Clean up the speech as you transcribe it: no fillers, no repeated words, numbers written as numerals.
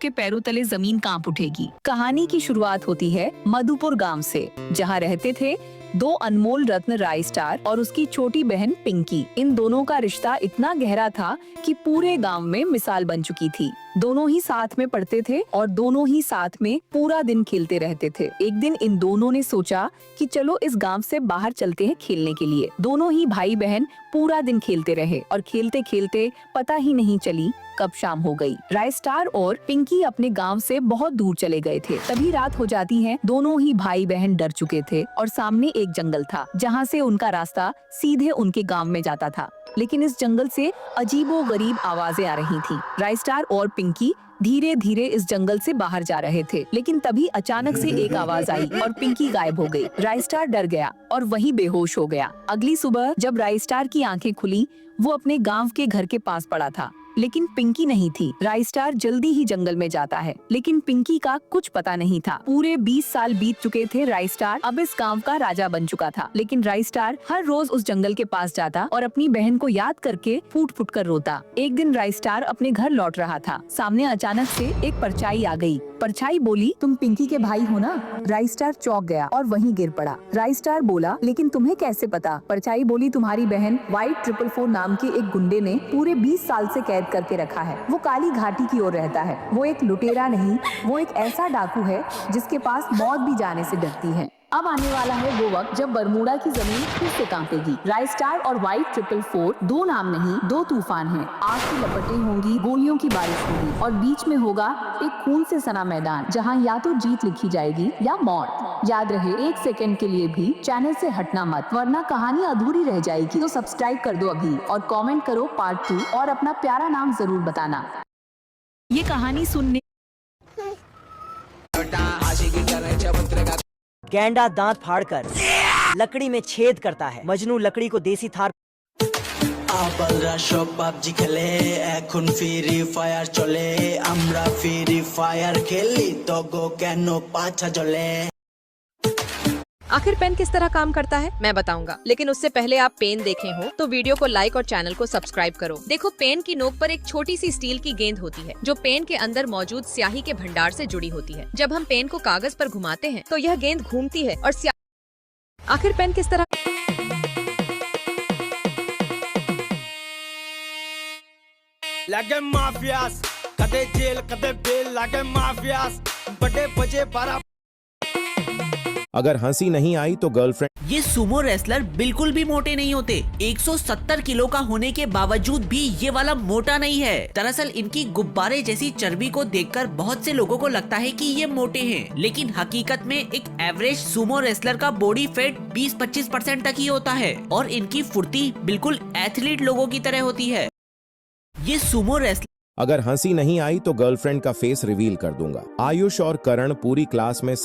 सबके पैरों तले जमीन कांप उठेगी। कहानी की शुरुआत होती है मधुपुर गांव से, जहां रहते थे दो अनमोल रत्न, राय स्टार और उसकी छोटी बहन पिंकी। इन दोनों का रिश्ता इतना गहरा था कि पूरे गांव में मिसाल बन चुकी थी। दोनों ही साथ में पढ़ते थे और दोनों ही साथ में पूरा दिन खेलते रहते थे। एक दिन इन दोनों ने सोचा कि चलो इस गांव से बाहर चलते हैं खेलने के लिए। दोनों ही भाई बहन पूरा दिन खेलते रहे और खेलते खेलते पता ही नहीं चली कब शाम हो गई। राय स्टार और पिंकी अपने गांव से बहुत दूर चले गए थे। तभी रात हो जाती है। दोनों ही भाई बहन डर चुके थे और सामने एक जंगल था, जहां से उनका रास्ता सीधे उनके गांव में जाता था। लेकिन इस जंगल से अजीबोगरीब आवाजें आ रही थी। राय स्टार और पिंकी धीरे धीरे इस जंगल से बाहर जा रहे थे, लेकिन तभी अचानक से एक आवाज आई और पिंकी गायब हो गई। राय स्टार डर गया और वहीं बेहोश हो गया। अगली सुबह जब राय स्टार की आंखें खुली, वो अपने गांव के घर के पास पड़ा था, लेकिन पिंकी नहीं थी। राय स्टार जल्दी ही जंगल में जाता है, लेकिन पिंकी का कुछ पता नहीं था। पूरे 20 साल बीत चुके थे। राय स्टार अब इस गांव का राजा बन चुका था, लेकिन राय स्टार हर रोज उस जंगल के पास जाता और अपनी बहन को याद करके फूट फूट कर रोता। एक दिन राय स्टार अपने घर लौट रहा था। सामने अचानक से एक परछाई आ गई। परछाई बोली, तुम पिंकी के भाई हो ना? राय स्टार चौंक गया और वहीं गिर पड़ा। राय स्टार बोला, लेकिन तुम्हें कैसे पता? परछाई बोली, तुम्हारी बहन White 444 नाम के एक गुंडे ने पूरे 20 साल से कैद करके रखा है। वो काली घाटी की ओर रहता है। वो एक लुटेरा नहीं, वो एक ऐसा डाकू है जिसके पास मौत भी जाने से डरती है। अब आने वाला है वो वक्त जब बरमूडा की जमीन फिर से कांपेगी। राय स्टार और White 444 दो नाम नहीं, दो तूफान हैं। आग की लपटें होंगी, गोलियों की बारिश होगी और बीच में होगा एक खून से सना मैदान, जहां या तो जीत लिखी जाएगी या मौत। याद रहे, एक सेकंड के लिए भी चैनल से हटना मत, वरना कहानी अधूरी रह जाएगी। तो सब्सक्राइब कर दो अभी और कमेंट करो पार्ट 2 और अपना प्यारा नाम जरूर बताना। ये कहानी सुनने गैंडा दांत फाड़कर लकड़ी में छेद करता है। मजनू लकड़ी को देसी थार आपलरा সব পাবজি খেলে এখন ফ্রি ফায়ার চলে আমরা ফ্রি ফায়ার খেলি তগো কেন পাছা জ্বলে। आखिर पेन किस तरह काम करता है मैं बताऊंगा, लेकिन उससे पहले आप पेन देखे हो तो वीडियो को लाइक और चैनल को सब्सक्राइब करो। देखो, पेन की नोक पर एक छोटी सी स्टील की गेंद होती है जो पेन के अंदर मौजूद स्याही के भंडार से जुड़ी होती है। जब हम पेन को कागज पर घुमाते हैं तो यह गेंद घूमती है और स्याही। आखिर पेन किस तरह लागे माफियास कदे जेल कदे बेल लागे माफियास बड़े बजे बारा। अगर हंसी नहीं आई तो गर्लफ्रेंड। ये सुमो रेसलर बिल्कुल भी मोटे नहीं होते। 170 किलो का होने के बावजूद भी ये वाला मोटा नहीं है। दरअसल इनकी गुब्बारे जैसी चर्बी को देखकर बहुत से लोगों को लगता है कि ये मोटे हैं, लेकिन हकीकत में एक एवरेज सुमो रेसलर का बॉडी फैट 20-25% तक ही होता है और इनकी फुर्ती बिल्कुल एथलीट लोगों की तरह होती है। ये सुमो रेसलर। अगर हंसी नहीं आई तो गर्लफ्रेंड का फेस रिवील कर दूंगा। आयुष और करण पूरी क्लास में